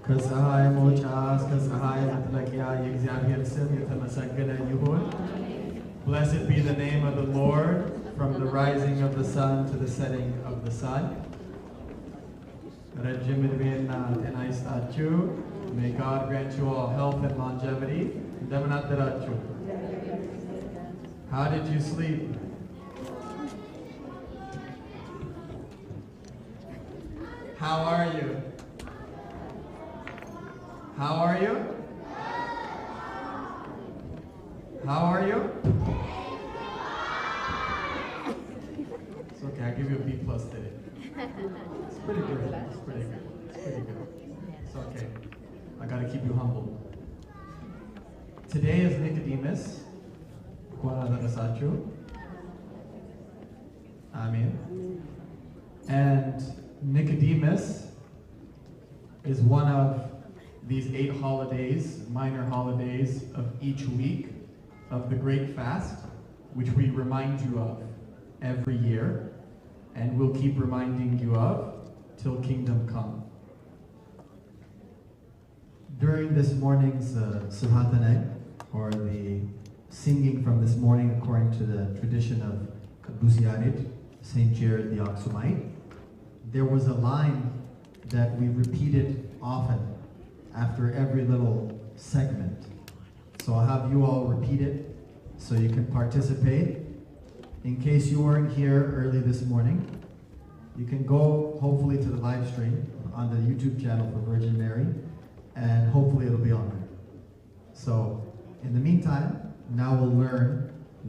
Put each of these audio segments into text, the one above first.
ከፀሐይ መውጫ እስከ ፀሐይ መጥለቂያ የእግዚአብሔር ስም የተመሰገነ ይሁን። Blessed be the name of the Lord from the rising of the sun to the setting of the sun. ረጅም ዕድሜና ጤና ይስጣችሁ. May God grant you all health and longevity. እንደምን አደራችሁ? How did you sleep? How are you? How are you? How are you? It's okay, I'll give you a B+ today. It's pretty good. It's pretty good. It's pretty good. It's okay. I gotta keep you humble. Today is Nicodemus. Amen. And Nicodemus is one of these 8 holidays, minor holidays of each week of the Great Fast, which we remind you of every year, and we'll keep reminding you of till kingdom come. During this morning's Suhatane, or the singing from this morning according to the tradition of Buziarid, St. Jared the Aksumite, there was a line that we repeated often after every little segment. So I'll have you all repeat it so you can participate. In case you weren't here early this morning, you can go hopefully to the live stream on the YouTube channel for Virgin Mary, and hopefully it'll be on there. So in the meantime, now we'll learn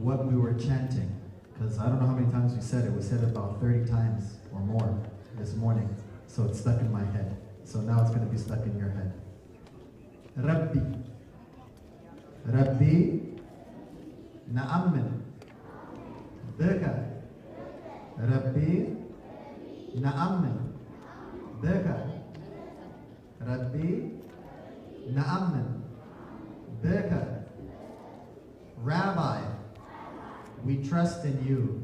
what we were chanting, because I don't know how many times we said it. We said it about 30 times or more this morning, so it's stuck in my head. So now it's going to be stuck in your head. Rabbi, Rabbi, Na'amin, Beka, Rabbi, Na'amin, Beka, Rabbi, Na'amin, Beka. Rabbi, we trust in you.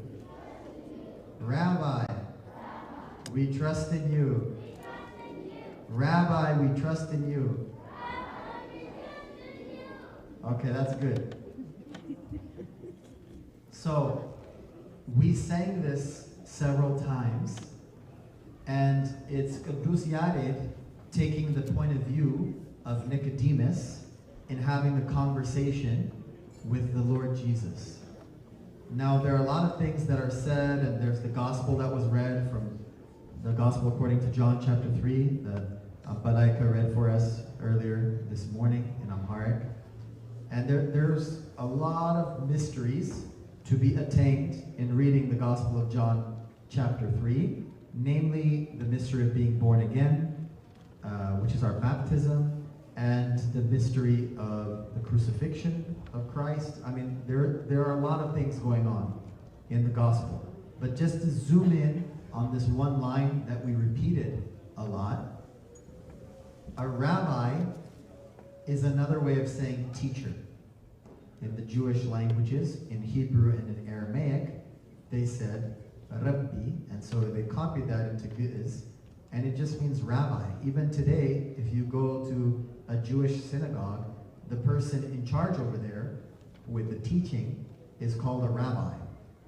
Rabbi, we trust in you. Rabbi, we trust in you. Okay, that's good. So, we sang this several times, and it's Qudus Yared taking the point of view of Nicodemus in having a conversation with the Lord Jesus. Now, there are a lot of things that are said, and there's the gospel that was read from the gospel according to John chapter 3, that Balaika read for us earlier this morning in Amharic. And there's a lot of mysteries to be attained in reading the Gospel of John chapter 3, namely the mystery of being born again, which is our baptism, and the mystery of the crucifixion of Christ. I mean, there are a lot of things going on in the Gospel. But just to zoom in on this one line that we repeated a lot, a rabbi is another way of saying teacher. In the Jewish languages, in Hebrew and in Aramaic, they said Rabbi, and so they copied that into Ge'ez, and it just means rabbi. Even today, if you go to a Jewish synagogue, the person in charge over there with the teaching is called a rabbi.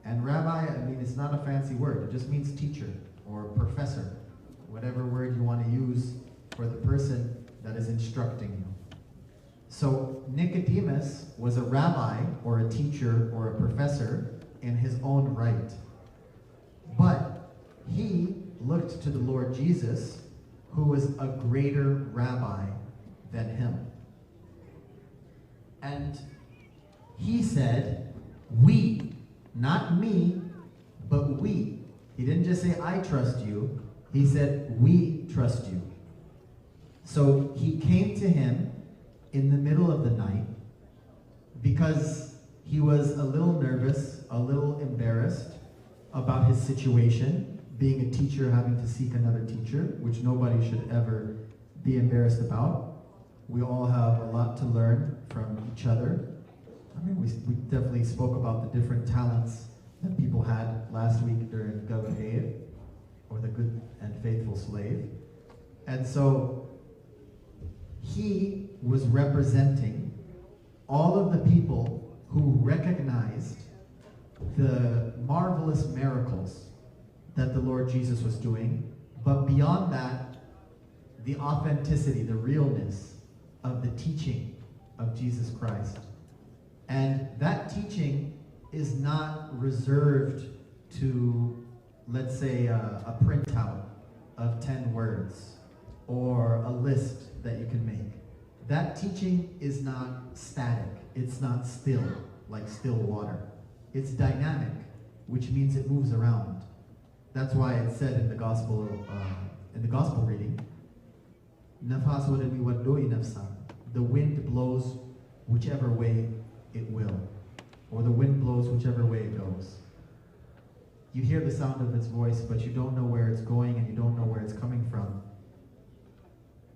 And rabbi, I mean, it's not a fancy word. It just means teacher or professor, whatever word you want to use for the person that is instructing you. So Nicodemus was a rabbi or a teacher or a professor in his own right. But he looked to the Lord Jesus, who was a greater rabbi than him. And he said, we, not me, but we. He didn't just say, I trust you. He said, we trust you. So he came to him in the middle of the night because he was a little nervous, a little embarrassed about his situation, being a teacher having to seek another teacher, which nobody should ever be embarrassed about. We all have a lot to learn from each other. I mean, we definitely spoke about the different talents that people had last week during Gava'ed, or the good and faithful slave. And so he was representing all of the people who recognized the marvelous miracles that the Lord Jesus was doing, but beyond that, the authenticity, the realness of the teaching of Jesus Christ. And that teaching is not reserved to, let's say, a printout of 10 words or a list that you can make. That teaching is not static. It's not still, like still water. It's dynamic, which means it moves around. That's why it said in the gospel reading, "Nafas wadami wadoi nafsa." The wind blows whichever way it will, or the wind blows whichever way it goes. You hear the sound of its voice, but you don't know where it's going and you don't know where it's coming from.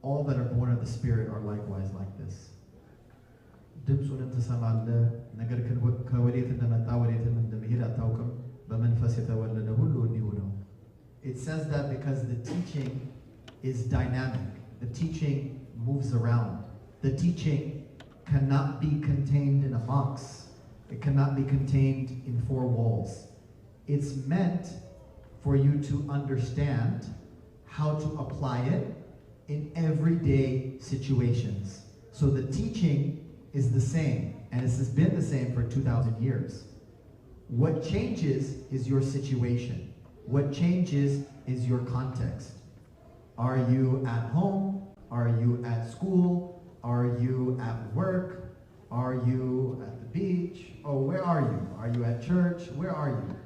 All that are born of the Spirit are likewise like this. It says that because the teaching is dynamic. The teaching moves around. The teaching cannot be contained in a box. It cannot be contained in 4 walls. It's meant for you to understand how to apply it in everyday situations. So the teaching is the same, and this has been the same for 2,000 years. What changes is your situation. What changes is your context. Are you at home? Are you at school? Are you at work? Are you at the beach? Oh, where are you? Are you at church? Where are you?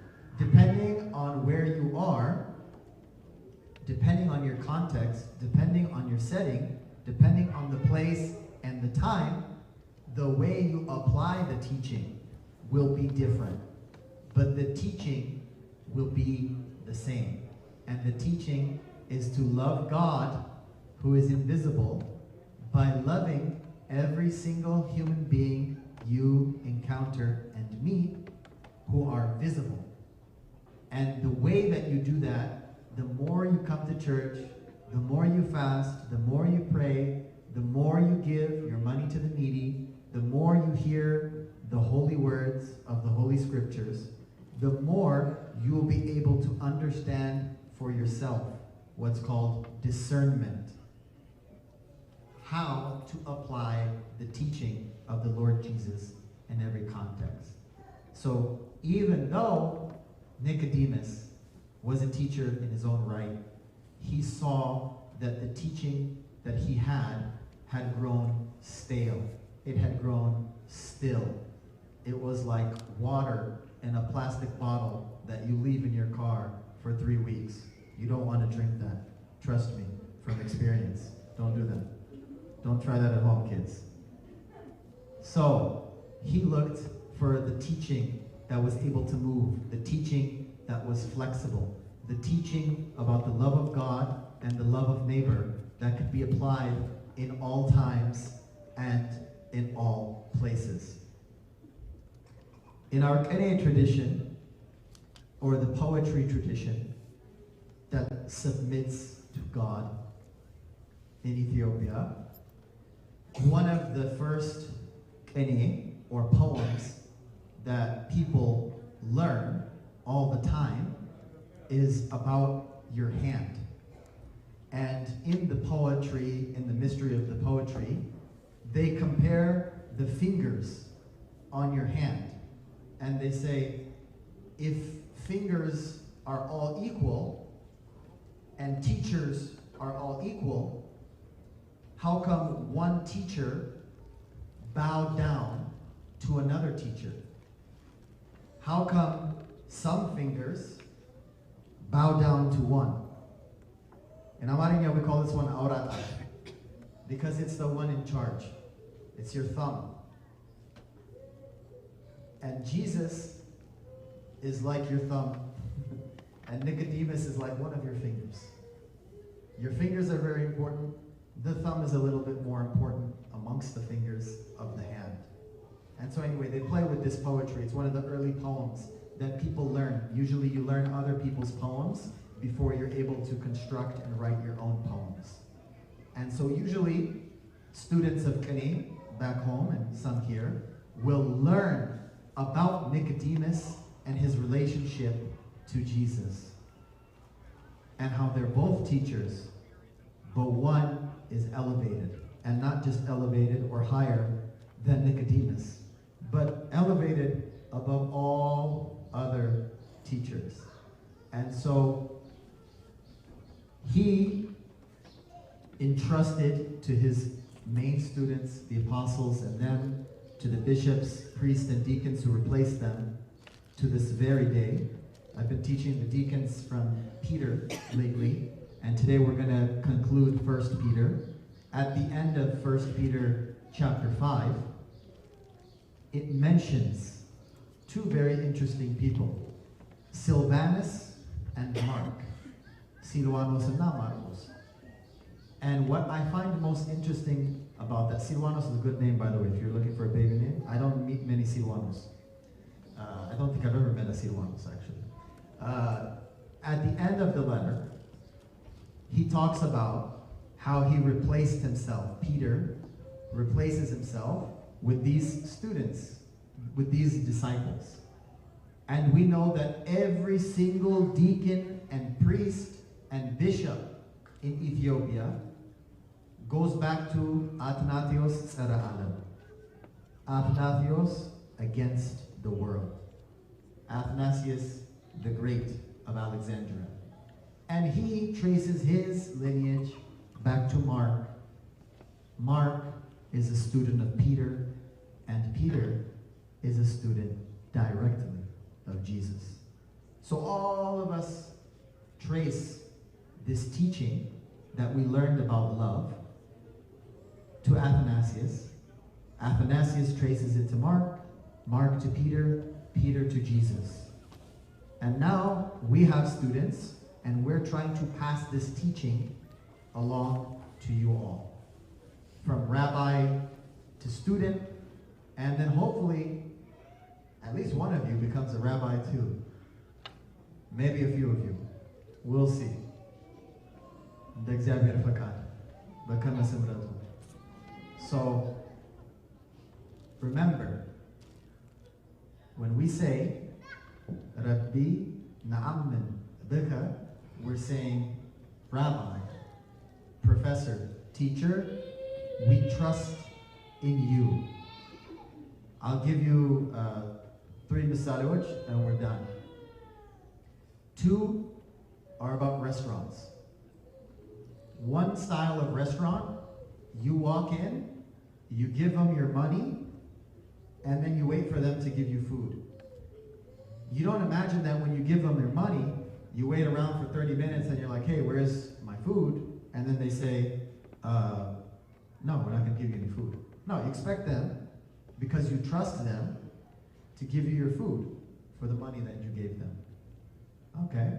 Depending on where you are, depending on your context, depending on your setting, depending on the place and the time, the way you apply the teaching will be different. But the teaching will be the same. And the teaching is to love God, who is invisible, by loving every single human being you encounter and meet who are visible. And the way that you do that, the more you come to church, the more you fast, the more you pray, the more you give your money to the needy, the more you hear the holy words of the Holy Scriptures, the more you will be able to understand for yourself what's called discernment. How to apply the teaching of the Lord Jesus in every context. So even though Nicodemus was a teacher in his own right, he saw that the teaching that he had grown stale. It had grown still. It was like water in a plastic bottle that you leave in your car for 3 weeks. You don't want to drink that. Trust me, from experience. Don't do that. Don't try that at home, kids. So he looked for the teaching that was able to move, the teaching that was flexible, the teaching about the love of God and the love of neighbor that could be applied in all times and in all places. In our Kene tradition, or the poetry tradition that submits to God in Ethiopia, one of the first Kene, or poems, that people learn all the time is about your hand. And in the poetry, in the mystery of the poetry, they compare the fingers on your hand. And they say, if fingers are all equal, and teachers are all equal, how come one teacher bowed down to another teacher? How come some fingers bow down to one? In Amarinya, we call this one aurata, because it's the one in charge. It's your thumb. And Jesus is like your thumb, and Nicodemus is like one of your fingers. Your fingers are very important. The thumb is a little bit more important amongst the fingers of the hand. And so anyway, they play with this poetry. It's one of the early poems that people learn. Usually you learn other people's poems before you're able to construct and write your own poems. And so usually students of Kani back home and some here will learn about Nicodemus and his relationship to Jesus, and how they're both teachers, but one is elevated, and not just elevated or higher than Nicodemus, but elevated above all other teachers. And so he entrusted to his main students, the apostles, and then to the bishops, priests, and deacons who replaced them, to this very day. I've been teaching the deacons from Peter lately, and today we're going to conclude 1 Peter. At the end of 1 Peter chapter 5, it mentions two very interesting people, Silvanus and Mark. Silvanus and not Marcos. And what I find most interesting about that, Silvanus is a good name, by the way, if you're looking for a baby name. I don't meet many Silvanus. I don't think I've ever met a Silvanus, actually. At the end of the letter, he talks about how he replaced himself. Peter replaces himself with these students, with these disciples. And we know that every single deacon and priest and bishop in Ethiopia goes back to Athanasios Tsara Athanasios against the world. Athanasius the Great of Alexandria. And he traces his lineage back to Mark. Mark is a student of Peter, and Peter is a student directly of Jesus. So all of us trace this teaching that we learned about love to Athanasius. Athanasius traces it to Mark, Mark to Peter, Peter to Jesus. And now we have students, and we're trying to pass this teaching along to you all. From rabbi to student, and then hopefully at least one of you becomes a rabbi too. Maybe a few of you. We'll see. So remember, when we say Rabbi Na'ammin Bika, we're saying rabbi, professor, teacher, we trust in you. I'll give you 3 misalewich and we're done. 2 are about restaurants. One style of restaurant, you walk in, you give them your money, and then you wait for them to give you food. You don't imagine that when you give them their money, you wait around for 30 minutes and you're like, hey, where's my food? And then they say, no, we're not going to give you any food. No, you expect them, because you trust them, to give you your food for the money that you gave them. Okay.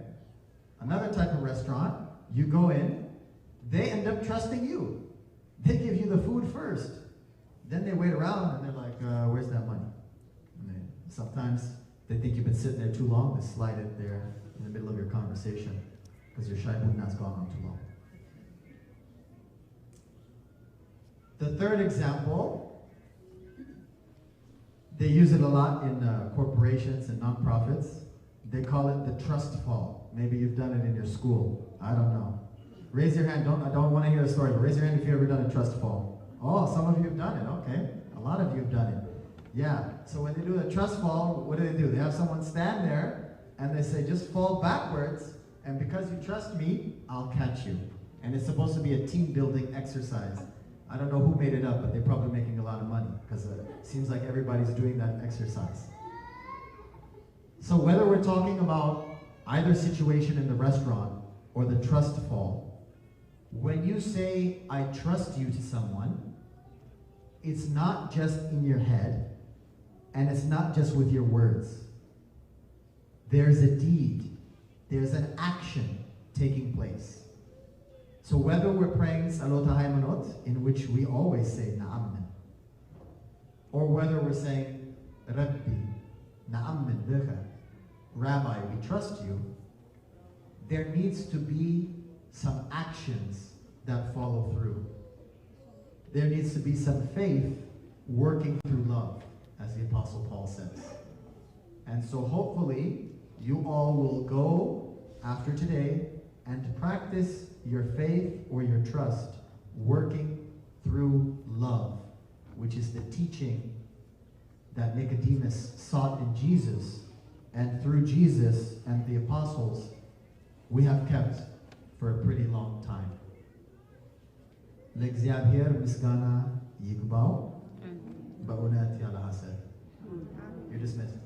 Another type of restaurant, you go in, they end up trusting you. They give you the food first. Then they wait around and they're like, where's that money? And sometimes they think you've been sitting there too long, they slide it there in the middle of your conversation because your shaibun has gone on too long. The third example, they use it a lot in corporations and nonprofits. They call it the trust fall. Maybe you've done it in your school. I don't know. Raise your hand. I don't want to hear a story, but raise your hand if you've ever done a trust fall. Oh, some of you have done it. Okay. A lot of you have done it. Yeah. So when they do the trust fall, what do? They have someone stand there and they say, just fall backwards, and because you trust me, I'll catch you. And it's supposed to be a team building exercise. I don't know who made it up, but they're probably making a lot of money because it seems like everybody's doing that exercise. So whether we're talking about either situation in the restaurant or the trust fall, when you say, I trust you to someone, it's not just in your head, and it's not just with your words. There's a deed, there's an action taking place. So whether we're praying Salot HaHaymanot, in which we always say Na'ammin, or whether we're saying Rabbi, Na'ammin Bika, Rabbi, we trust you, there needs to be some actions that follow through. there needs to be some faith working through love, as the Apostle Paul says. And so hopefully you all will go after today and practice your faith or your trust working through love, which is the teaching that Nicodemus sought in Jesus, and through Jesus and the apostles we have kept for a pretty long time. L'exiabher misgana yigbaw baunat yalahased. You're dismissed.